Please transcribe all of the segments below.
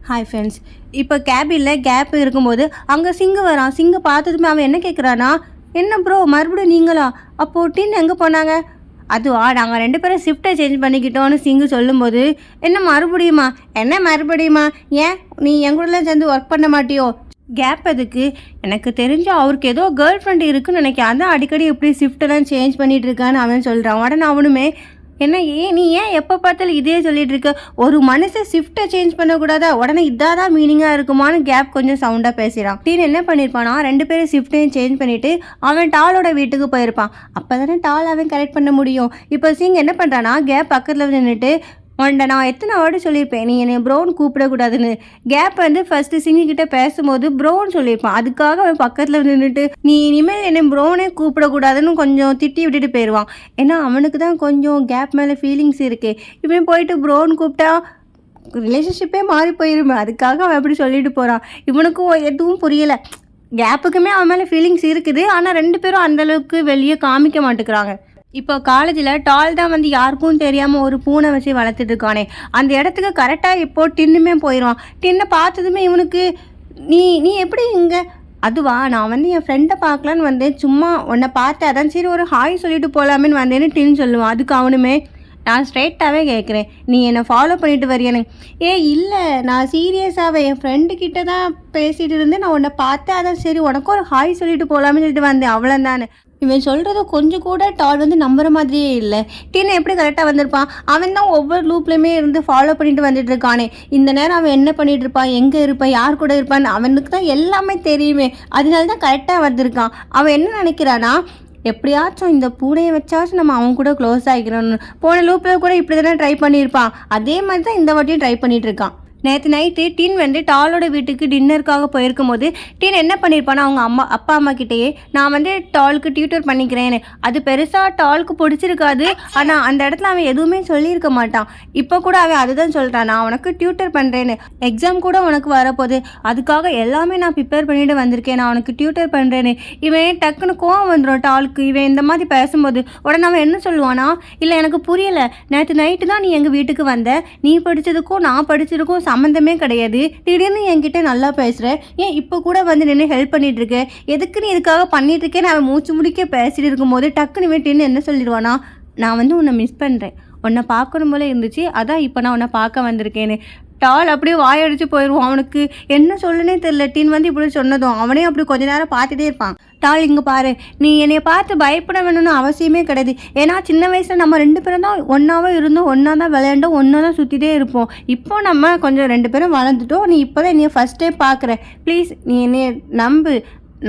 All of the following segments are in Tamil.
Hi friends. இப்போ கேபினில் கேப் இருக்கும்போது அங்கே சிங்கு வரான். சிங்கு பார்த்ததுமே அவன் என்ன கேட்குறானா, என்ன ப்ரோ மறுபடியும் நீங்களா? அப்போது டின் எங்கே போனாங்க? அதுவா, நாங்கள் 2 பேரும் ஷிஃப்ட்டை சேஞ்ச் பண்ணிக்கிட்டோன்னு சிங்கு சொல்லும்போது, என்ன மறுபடியுமா? என்ன மறுபடியுமா? ஏன் நீ என் கூடலாம் சேர்ந்து ஒர்க் பண்ண மாட்டியோ? கேப் எதுக்கு? எனக்கு தெரிஞ்சு அவருக்கு ஏதோ கேர்ள் ஃப்ரெண்ட் இருக்குன்னு நினைக்கிறேன். அதான் அடிக்கடி எப்படி ஷிஃப்ட்டெல்லாம் சேஞ்ச் பண்ணிகிட்டு இருக்கான்னு அவன் சொல்கிறான். உடனே அவனுமே, என்ன நீ ஏன் எப்போ பார்த்தாலும் இதே சொல்லிட்டு இருக்க? ஒரு மனுஷன் ஷிஃப்ட்டை சேஞ்ச் பண்ணக்கூடாதா? உடனே இதாக தான் மீனிங்காக இருக்குமான்னு கேப் கொஞ்சம் சவுண்டாக பேசுகிறான். டீன் என்ன பண்ணியிருப்பானா, 2 பேரும் ஷிஃப்ட்டையும் சேஞ்ச் பண்ணிவிட்டு அவன் டாலோட வீட்டுக்கு போயிருப்பான். அப்போ தானே டால் அவன் கரெக்ட் பண்ண முடியும். இப்போ சிங் என்ன பண்ணுறான்னா, கேப் பக்கத்தில் நின்றுட்டு, உன்ட நான் எத்தனை வார்டு சொல்லியிருப்பேன் நீ என்னை ப்ரௌன் கூப்பிடக்கூடாதுன்னு. கேப் ஃபஸ்ட்டு சிங்கிக்கிட்ட பேசும்போது ப்ரௌன் சொல்லியிருப்பான். அதுக்காக அவன் பக்கத்தில் நின்றுட்டு நீ இனிமேல் என்னை ப்ரௌனே கூப்பிடக்கூடாதுன்னு கொஞ்சம் திட்டி விட்டுட்டு போயிடுவான். ஏன்னா அவனுக்கு தான் கொஞ்சம் கேப் மேலே ஃபீலிங்ஸ் இருக்குது. இவன் போயிட்டு ப்ரௌன் கூப்பிட்டா ரிலேஷன்ஷிப்பே மாறி போயிருமே. அதுக்காக அவன் அப்படி சொல்லிட்டு போகிறான். இவனுக்கும் எதுவும் புரியலை. கேப்புக்குமே அவன் மேலே ஃபீலிங்ஸ் இருக்குது. ஆனால் 2 பேரும் அந்தளவுக்கு வெளியே காமிக்க மாட்டேங்கிறாங்க. இப்போ காலேஜில் டால் தான் யாருக்கும் தெரியாமல் ஒரு பூனை வச்சு வளர்த்துட்டு இருக்கானே. அந்த இடத்துக்கு கரெக்டாக இப்போ டின்னுமே போயிடுவான். டின்னை பார்த்ததுமே இவனுக்கு, நீ எப்படி இங்கே? அதுவா, நான் என் ஃப்ரெண்டை பார்க்கலான்னு வந்தேன். சும்மா உன்னை பார்த்தேன், அதான் சரி ஒரு ஹாய் சொல்லிட்டு போகலாமேன்னு வந்தேன்னு டின் சொல்லுவான். அதுக்கு அவனுமே, நான் ஸ்ட்ரெயிட்டாகவே கேட்குறேன், நீ என்னை ஃபாலோ பண்ணிட்டு வரியனு? இல்லை, நான் சீரியஸாகவே என் ஃப்ரெண்டுக்கிட்ட தான் பேசிகிட்டு இருந்தேன். நான் உன்னை பார்த்தேன், அதான் சரி உனக்கு ஒரு ஹாய் சொல்லிட்டு போகலாமே சொல்லிட்டு வந்தேன், அவ்வளோதானே. இவன் சொல்கிறத கொஞ்சம் கூட டால் நம்புற மாதிரியே இல்லை. டீனை எப்படி கரெக்டாக வந்திருப்பான்? அவன் தான் ஒவ்வொரு லூப்லேயுமே இருந்து ஃபாலோ பண்ணிட்டு வந்துட்டு இருக்கானே. இந்த நேரம் அவன் என்ன பண்ணிட்டு இருப்பான், எங்கே இருப்பான், யார் கூட இருப்பான்னு அவனுக்கு தான் எல்லாமே தெரியுமே. அதனால தான் கரெக்டாக வந்திருக்கான். அவன் என்ன நினைக்கிறானா, எப்படியாச்சும் இந்த பூனையை வச்சாச்சும் நம்ம அவன் கூட க்ளோஸ் ஆகிக்கிறோன்னு. போன லூப்பில் கூட இப்படி தானே ட்ரை பண்ணியிருப்பான். அதே மாதிரி தான் இந்த வாட்டியும் ட்ரை பண்ணிகிட்டு இருக்கான். நேற்று நைட்டு டின் டாலோட வீட்டுக்கு டின்னருக்காக போயிருக்கும் போது டின் என்ன பண்ணியிருப்பானா, அவங்க அப்பா அம்மா கிட்டேயே நான் டாலுக்கு டியூட்டர் பண்ணிக்கிறேன்னு. அது பெருசாக டாலுக்கு பிடிச்சிருக்காது. ஆனால் அந்த இடத்துல அவன் எதுவுமே சொல்லியிருக்க மாட்டான். இப்போ கூட அவன் அதுதான் சொல்கிறான், நான் உனக்கு டியூட்டர் பண்ணுறேன்னு. எக்ஸாம் கூட உனக்கு வரப்போகுது, அதுக்காக எல்லாமே நான் ப்ரிப்பேர் பண்ணிட்டு வந்திருக்கேன், நான் உனக்கு டியூட்டர் பண்ணுறேன்னு. இவன் டக்குன்னு கோவம் வந்துடும் டாலுக்கு. இவன் இந்த மாதிரி பேசும்போது உடனே அவன் என்ன சொல்லுவானா, இல்லை எனக்கு புரியலை, நேற்று நைட்டு தான் நீ எங்கள் வீட்டுக்கு வந்த, நீ படித்ததுக்கும் நான் படித்ததுக்கும் சம்மந்தமே கிடையாது. திடீர்னு என்கிட்ட நல்லா பேசுகிற, ஏன் இப்போ கூட நின்று ஹெல்ப் பண்ணிட்டு இருக்க, எதுக்கு நீ இதுக்காக பண்ணிட்டு இருக்கேன்னு அவன் மூச்சு முடிக்க பேசிட்டு இருக்கும்போது டக்குன்னு வீட்டுன்னு என்ன சொல்லிடுவானா, நான் உன்னை மிஸ் பண்ணுறேன், உன்னை பார்க்கணும் போல இருந்துச்சு, அதான் இப்போ நான் உன்னை பார்க்க வந்திருக்கேன்னு. டால் அப்படியே வாயடிச்சு போயிடுவான். அவனுக்கு என்ன சொல்லுனே தெரியல. டின் இப்படி சொன்னதும் அவனே அப்படி கொஞ்ச நேரம் பார்த்துட்டே இருப்பான். டால், இங்கே பாரு, நீ என்னை பார்த்து பயப்பட வேணும்னு அவசியமே கிடையாது. ஏன்னா சின்ன வயசில் நம்ம 2 பேரும் தான் ஒன்றாவே இருந்தோம், ஒன்றா தான் விளையாண்டோம், ஒன்றா தான் சுற்றிட்டே இருப்போம். இப்போ நம்ம கொஞ்சம் 2 பேரும் வளர்ந்துட்டோம். நீ இப்போ தான் என்னைய ஃபஸ்ட்டே பார்க்குற, ப்ளீஸ் நீ என்னைய நம்பு,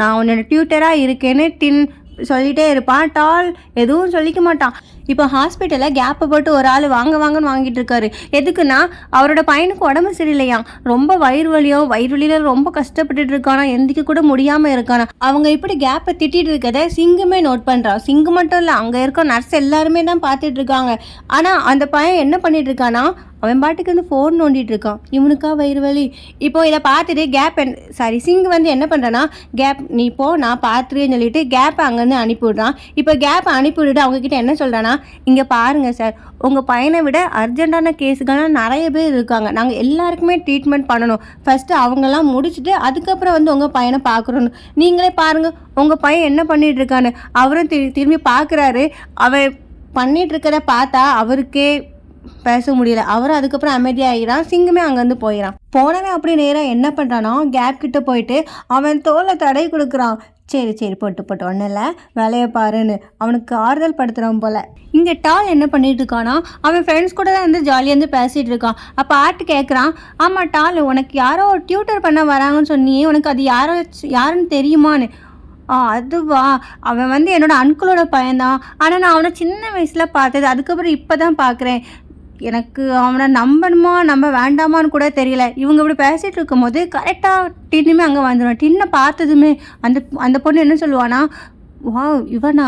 நான் உன்னோட டியூட்டராக இருக்கேன்னு டின் சொல்லிகிட்டே இருப்பான். டால் எதுவும் சொல்லிக்க மாட்டான். இப்போ ஹாஸ்பிட்டலில் கேப்பை போட்டு ஒரு ஆள் வாங்கன்னு வாங்கிட்டு இருக்காரு. எதுக்குன்னா, அவரோட பையனுக்கு உடம்பு சரியில்லையாம். ரொம்ப வயிறு வலியில் ரொம்ப கஷ்டப்பட்டுட்டு இருக்கானா, எந்திக்க கூட முடியாமல் இருக்கானா. அவங்க இப்படி கேப்பை திட்டிகிட்டு இருக்கதை சிங்குமே நோட் பண்ணுறான். சிங்கு மட்டும் இல்லை, அங்கே இருக்க நர்ஸ் எல்லாருமே தான் பார்த்துட்டு இருக்காங்க. ஆனால் அந்த பையன் என்ன பண்ணிட்டு இருக்கானா, அவன் பாட்டுக்கு ஃபோன் நோண்டிட்டு இருக்கான். இவனுக்கா வயிறு வலி. இப்போ இதை பார்த்துட்டு சிங்கு என்ன பண்ணுறான்னா, கேப் நீ போ, நான் பார்த்துருன்னு சொல்லிட்டு கேப்பை அங்கேருந்து அனுப்பிவிடுறான். இப்போ கேப்பை அனுப்பிவிட்டுட்டு அவங்கக்கிட்ட என்ன சொல்கிறான்னா, இங்கே பாருங்கள் சார், உங்கள் பையனை விட அர்ஜென்ட்டான கேஸுகள்லாம் நிறைய பேர் இருக்காங்க, நாங்கள் எல்லாருக்குமே ட்ரீட்மெண்ட் பண்ணணும். ஃபஸ்ட்டு அவங்கெல்லாம் முடிச்சுட்டு அதுக்கப்புறம் உங்கள் பையனை பார்க்குறோன்னு. நீங்களே பாருங்கள் உங்கள் பையன் என்ன பண்ணிகிட்டு இருக்கான்னு. அவரும் திரும்பி பார்க்குறாரு. அவன் பண்ணிகிட்டு இருக்கிறத பார்த்தா அவருக்கே பேச முடியல. அவரும் அதுக்கப்புறம் அமைதியாகிறான். சிங்குமே அங்கேருந்து போயிடான். போனவன் அப்படி நேராக என்ன பண்ணுறானோ, கேப் கிட்ட போயிட்டு அவன் தோலை தடை கொடுக்குறான். சரி போட்டு ஒன்றும் இல்லை, வேலையை பாருன்னு அவனுக்கு ஆறுதல் படுத்துகிறான் போல். இங்கே டால் என்ன பண்ணிட்டு இருக்கானா, அவன் ஃப்ரெண்ட்ஸ் கூட தான் ஜாலியாக பேசிகிட்டு இருக்கான். அப்போ ஆட்டு கேட்குறான், ஆமாம் டால், உனக்கு யாரோ டியூட்டர் பண்ண வராங்கன்னு சொன்னியே, உனக்கு அது யாருன்னு தெரியுமான்னு. அதுவா, அவன் என்னோட அன்குளோட பையன்தான். ஆனால் நான் அவனை சின்ன வயசில் பார்த்தது, அதுக்கப்புறம் இப்போ தான் பார்க்குறேன். எனக்கு அவனை நம்பணுமா நம்ப வேண்டாமான்னு கூட தெரியல. இவங்க இப்படி பேசிகிட்டு இருக்கும்போது கரெக்டாக டின்னுமே அங்கே வந்துடுவான். டின்னை பார்த்ததுமே அந்த பொண்ணு என்ன சொல்லுவானா, வா இவனா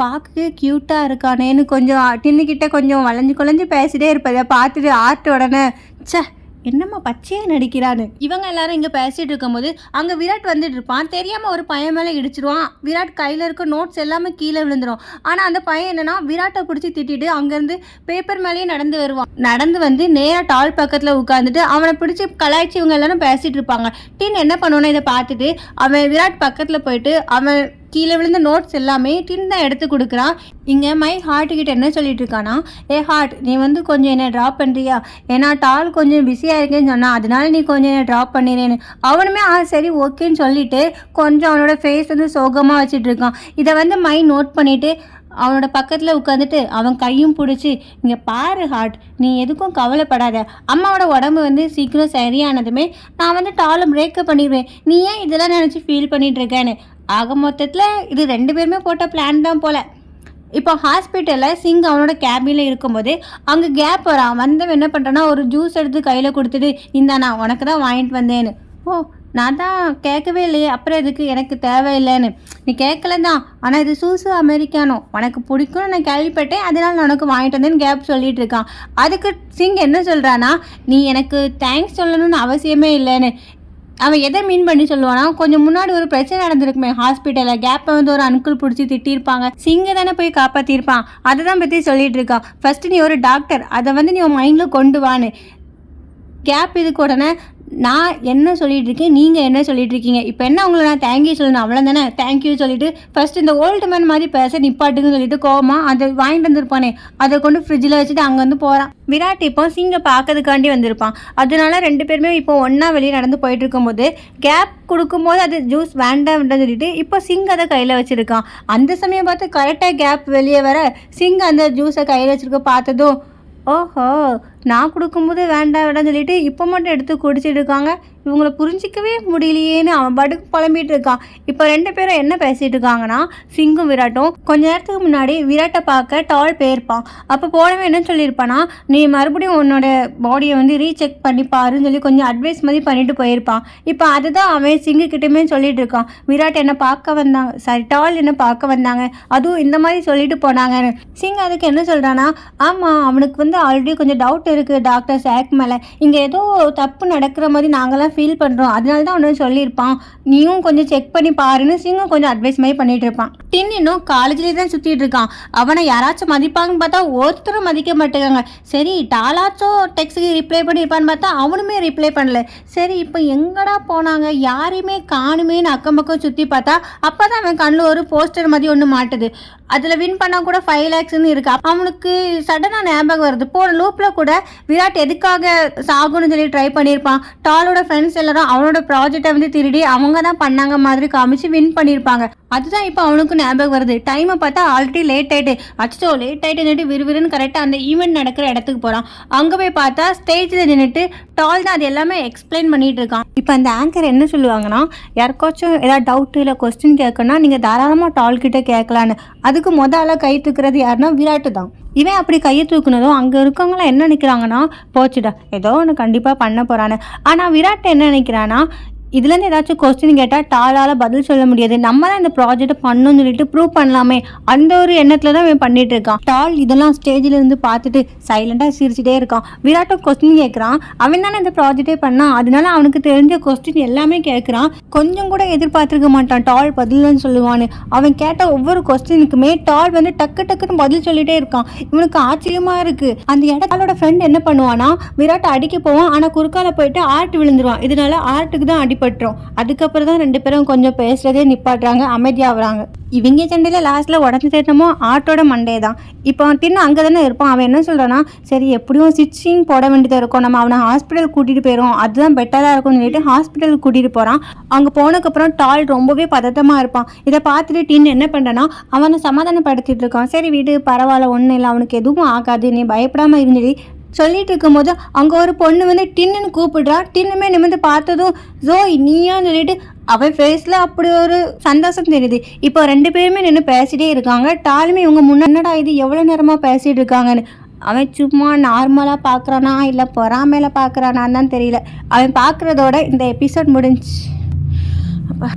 பார்க்கவே க்யூட்டாக இருக்கானேன்னு கொஞ்சம் டின்னுக்கிட்ட கொஞ்சம் வளைஞ்சு குழஞ்சி பேசிகிட்டே இருப்பதை பார்த்துட்டு ஆர்ட் உடனே, சே என்னம்மா பச்சையா நடிக்கிறான்னு. இவங்க எல்லாரும் இங்க பேசிட்டு இருக்கும்போது அங்க விராட் வந்துட்டு இருப்பான். தெரியாம ஒரு பையன் மேல இடிச்சிருவான். விராட் கையில இருக்க நோட்ஸ் எல்லாமே கீழே விழுந்துரும். ஆனா அந்த பையன் என்னன்னா விராட்டை பிடிச்சி திட்டிட்டு அங்கிருந்து பேப்பர் மேலேயே நடந்து வருவான். நடந்து வந்து நேரா டால் பக்கத்துல உட்காந்துட்டு அவனை பிடிச்சி கலாய்ச்சி இவங்க எல்லாரும் பேசிட்டு இருப்பாங்க. டின் என்ன பண்ணுவானா இதை பார்த்துட்டு அவன் விராட் பக்கத்துல போயிட்டு அவன் கீழே விழுந்த நோட்ஸ் எல்லாமே டின் தான் எடுத்து கொடுக்குறான். இங்கே மை ஹார்ட் கிட்ட என்ன சொல்லிட்டு இருக்கானா, ஏ ஹார்ட் நீ வந்து கொஞ்சம் என்னை ட்ராப் பண்ணுறியா, ஏன்னா டால் கொஞ்சம் பிஸியாக இருக்கேன்னு சொன்னா அதனால நீ கொஞ்சம் என்னை ட்ராப் பண்ணினேன்னு. அவனுமே சரி ஓகேன்னு சொல்லிட்டு கொஞ்சம் அவனோட ஃபேஸ் வந்து சோகமாக வச்சுட்டு இருக்கான். இதை வந்து மை நோட் பண்ணிட்டு அவனோட பக்கத்தில் உட்காந்துட்டு அவன் கையும் பிடிச்சி, இங்கே பாரு ஹார்ட் நீ எதுக்கும் கவலைப்படாத, அம்மாவோட உடம்பு வந்து சீக்கிரம் சரியானதுமே நான் வந்து டாலை பிரேக்கப் பண்ணிடுவேன், நீ ஏன் இதெல்லாம் நினச்சி ஃபீல் பண்ணிட்டு இருக்கேன்னு. ஆக மொத்தத்தில் இது 2 பேருமே போட்ட பிளான் தான் போல். இப்போ ஹாஸ்பிட்டலில் சிங் அவனோட கேபினில் இருக்கும்போது அங்கே கேப் வரான். வந்தவன் என்ன பண்ணுறான்னா ஒரு ஜூஸ் எடுத்து கையில் கொடுத்துட்டு, இந்தாண்ணா உனக்கு தான் வாங்கிட்டு வந்தேன்னு. ஓ நான் தான் கேட்கவே இல்லையே, அப்புறம் எதுக்கு, எனக்கு தேவையில்லைன்னு. நீ கேட்கல தான், ஆனால் இது சூசு அமெரிக்கானோ உனக்கு பிடிக்கும்னு நான் கேள்விப்பட்டேன், அதனால நான் உனக்கு வாங்கிட்டு வந்தேன்னு கேப் சொல்லிட்டு இருக்கான். அதுக்கு சிங் என்ன சொல்கிறான்னா, நீ எனக்கு தேங்க்ஸ் சொல்லணும்னு அவசியமே இல்லைன்னு. அவன் எதை மீன் பண்ணி சொல்லுவானா, கொஞ்சம் முன்னாடி ஒரு பிரச்சனை நடந்திருக்குமே ஹாஸ்பிட்டலில், கேப்பை வந்து ஒரு அன்கிள் பிடிச்சி திட்டிருப்பாங்க, சிங்கை தானே போய் காப்பாற்றிருப்பான், அதை தான் பற்றி சொல்லிட்டு இருக்கான். ஃபர்ஸ்ட் நீ ஒரு டாக்டர், அதை வந்து நீ உன் மைண்டில் கொண்டு வான்னு. கேப் இதுக்கு உடனே நான் என்ன சொல்லிட்டு இருக்கேன், நீங்கள் என்ன சொல்லிட்டு இருக்கீங்க, இப்போ என்ன உங்களை நான் தேங்க்யூ சொல்லணும் அவ்வளோ தானே, தேங்க்யூ சொல்லிட்டு ஃபர்ஸ்ட் இந்த ஓல்டு மேன் மாதிரி பேச நிப்பாட்டுன்னு சொல்லிட்டு கோவமா அதை வாங்கிட்டு வந்திருப்பானே அதை கொண்டு ஃப்ரிட்ஜில் வச்சுட்டு அங்கே வந்து போகிறான். விராட் இப்போ சிங்கை பார்க்கறதுக்காண்டி வந்திருப்பான். அதனால 2 பேருமே இப்போ ஒன்றா வெளியே நடந்து போயிட்டு இருக்கும்போது கேப் கொடுக்கும்போது அது ஜூஸ் வேண்டாம்னு சொல்லிட்டு இப்போ சிங் அதை கையில் வச்சுருக்கான். அந்த சமயம் பார்த்து கரெக்டாக கேப் வெளியே வர சிங் அந்த ஜூஸை கையில் வச்சுருக்க பார்த்ததும், ஓஹோ நான் கொடுக்கும்போது வேண்டாம் வேண்டாம்னு சொல்லிட்டு இப்போ மட்டும் எடுத்து குடிச்சிட்டு இருக்காங்க, இவங்களை புரிஞ்சிக்கவே முடியலையேன்னு அவன் பாட்டுக்கு புலம்பிட்டு இருக்கான். இப்போ 2 பேரும் என்ன பேசிட்டு இருக்காங்கன்னா, சிங்கும் விராட்டும் கொஞ்ச நேரத்துக்கு முன்னாடி விராட்டை பார்க்க டால் போயிருப்பான். அப்போ போனவே என்ன சொல்லியிருப்பானா, நீ மறுபடியும் உன்னோட பாடியை வந்து ரீசெக் பண்ணி பாருன்னு சொல்லி கொஞ்சம் அட்வைஸ் மாதிரி பண்ணிட்டு போயிருப்பான். இப்போ அதுதான் அவன் சிங்கு கிட்டேயுமே சொல்லிட்டு இருக்கான், விராட் என்னை பார்க்க வந்தாங்க, சாரி டால் என்னை பார்க்க வந்தாங்க, அதுவும் இந்த மாதிரி சொல்லிட்டு போனாங்கன்னு. சிங் அதுக்கு என்ன சொல்கிறானா, ஆமாம் அவனுக்கு வந்து ஆல்ரெடி கொஞ்சம் டவுட் இருக்குது டாக்டர் சாக் மேலே, இங்கே ஏதோ தப்பு நடக்கிற மாதிரி நாங்களாம் ஃபீல் பண்ணுறோம், அதனால தான் ஒன்று சொல்லியிருப்பான், நீயும் கொஞ்சம் செக் பண்ணி பாருன்னு சிங்கும் கொஞ்சம் அட்வைஸ் மாதிரி பண்ணிட்டு இருப்பான். டின் இன்னும் காலேஜ்லேயே தான் சுற்றிட்டு இருக்கான். அவனை யாராச்சும் மதிப்பாங்கன்னு பார்த்தா ஒருத்தரும் மதிக்க மாட்டேங்காங்க. சரி டாலாச்சும் டெக்ஸ்ட்டுக்கு ரிப்ளை பண்ணியிருப்பான்னு பார்த்தா அவனுமே ரிப்ளை பண்ணல. சரி இப்போ எங்கடா போனாங்க, யாரையுமே காணுமேன்னு அக்கம் பக்கம் சுற்றி பார்த்தா அப்போ தான் அவன் கண்ணில் ஒரு போஸ்டர் மாதிரி ஒன்று மாட்டுது. அதில் வின் பண்ணால் கூட 5 lakhsன்னு இருக்கு. அவனுக்கு சடனாக ஞாபகம் வருது, போன லூப்பில் கூட விராட் எதுக்காக சாகுன்னு சொல்லி ட்ரை பண்ணியிருப்பான். டாலோட ஃப்ரெண்ட்ஸ் எல்லாரும் அவனோட ப்ராஜெக்டை வந்து திருடி அவங்க தான் பண்ணாங்க மாதிரி காமிச்சு வின் பண்ணியிருப்பாங்க. அதுதான் இப்போ அவனுக்கு ஞாபகம் வருது. டைமை பார்த்தா ஆல்ரெடி லேட் ஆகிட்டு, அச்சோ லேட் ஆகிட்டு விறுவிறுன்னு கரெக்டாக அந்த ஈவெண்ட் நடக்கிற இடத்துக்கு போகிறான். அங்கே போய் பார்த்தா ஸ்டேஜில் நின்றுட்டு டால் தான் அது எல்லாமே எக்ஸ்பிளைன் பண்ணிட்டு இருக்கான். இப்போ அந்த ஆங்கர் என்ன சொல்லுவாங்கன்னா, யாருக்காச்சும் ஏதாவது டவுட்டு இல்லை கொஸ்டின் கேட்கணும்னா நீங்கள் தாராளமாக டால் கிட்டே கேட்கலான்னு. அதுக்கு முதல்ல கை தூக்குறது யாருன்னா விராட்டு தான். இவன் அப்படி கையை தூக்குனதும் அங்கே இருக்கவங்களாம் என்ன நினைக்கிறாங்கன்னா, போச்சுடா ஏதோ ஒன்று கண்டிப்பாக பண்ண போகிறான்னு. ஆனால் விராட் என்ன நினைக்கிறான்னா, இதுலேருந்து ஏதாச்சும் கொஸ்டின் கேட்டால் டாலால் பதில் சொல்ல முடியாது, நம்ம தான் இந்த ப்ராஜெக்டை பண்ணணும்னு சொல்லிட்டு ப்ரூவ் பண்ணலாமே, அந்த ஒரு எண்ணத்தில் தான் இவன் பண்ணிட்டு இருக்கான். டால் இதெல்லாம் ஸ்டேஜில் இருந்து பார்த்துட்டு சைலண்டாக சிரிச்சுட்டே இருக்கான். விராட்டும் கொஸ்டின் கேட்குறான், அவன் தானே இந்த ப்ராஜெக்டே பண்ணான், அதனால அவனுக்கு தெரிஞ்ச கொஸ்டின் எல்லாமே கேட்குறான். கொஞ்சம் கூட எதிர்பார்த்துருக்க மாட்டான் டால் பதில்னு சொல்லுவான்னு. அவன் கேட்ட ஒவ்வொரு கொஸ்டினுக்குமே டால் வந்து டக்கு டக்குன்னு பதில் சொல்லிட்டே இருக்கான். இவனுக்கு ஆச்சரியமாக இருக்குது. அந்த இடத்தோட ஃப்ரெண்ட் என்ன பண்ணுவானா, விராட்டை அடிக்க போவான், ஆனால் குறுக்கால போயிட்டு ஆர்ட் விழுந்துருவான். இதனால ஆர்ட்டுக்கு தான் அடிபட்டுரும். அதுக்கப்புறம் தான் 2 பேரும் கொஞ்சம் பேசுறதே நிப்பாட்டுறாங்க, அமைதியாகிறாங்க. இவங்க சண்டையில் லாஸ்ட்டில் உடஞ்சி தேட்டமோ ஆட்டோட மண்டே தான். இப்போ டின்னு அங்கே தானே இருப்பான். அவன் என்ன சொல்கிறான்னா, சரி எப்படியும் ஸ்டிச்சிங் போட வேண்டியதாக இருக்கும், நம்ம அவனை ஹாஸ்பிட்டல் கூட்டிகிட்டு போயிடும், அதுதான் பெட்டராக இருக்கும்னு சொல்லிட்டு ஹாஸ்பிட்டலுக்கு கூட்டிகிட்டு போகிறான். அங்கே போனதுக்கப்புறம் டால் ரொம்பவே பதட்டமாக இருப்பான். இதை பார்த்துட்டு டின்னு என்ன பண்ணுறான்னா, அவனை சமாதானப்படுத்திட்டு இருக்கான். சரி வீடு பரவாயில்ல, ஒன்றும் இல்லை, அவனுக்கு எதுவும் ஆகாது, நீ பயப்படாமல் இருந்துடி சொல்லிட்டு இருக்கும்போது அங்கே ஒரு பொண்ணு வந்து டின்னுன்னு கூப்பிடுறா. டின்னுமே நிமிந்து பார்த்ததும் ஜோய் நீயான்னு சொல்லிட்டு அவன் ஃபேஸில் அப்படி ஒரு சந்தோஷம் தெரியுது. இப்போ 2 பேருமே நின்று பேசிட்டே இருக்காங்க. டாலுமே இவங்க முன்னாடா இது எவ்வளோ நேரமாக பேசிகிட்டு இருக்காங்கன்னு. அவன் சும்மா நார்மலாக பார்க்குறானா இல்லை பொறாமையில் பார்க்குறானான்னு தான் தெரியல. அவன் பார்க்குறதோட இந்த எபிசோட் முடிஞ்சு.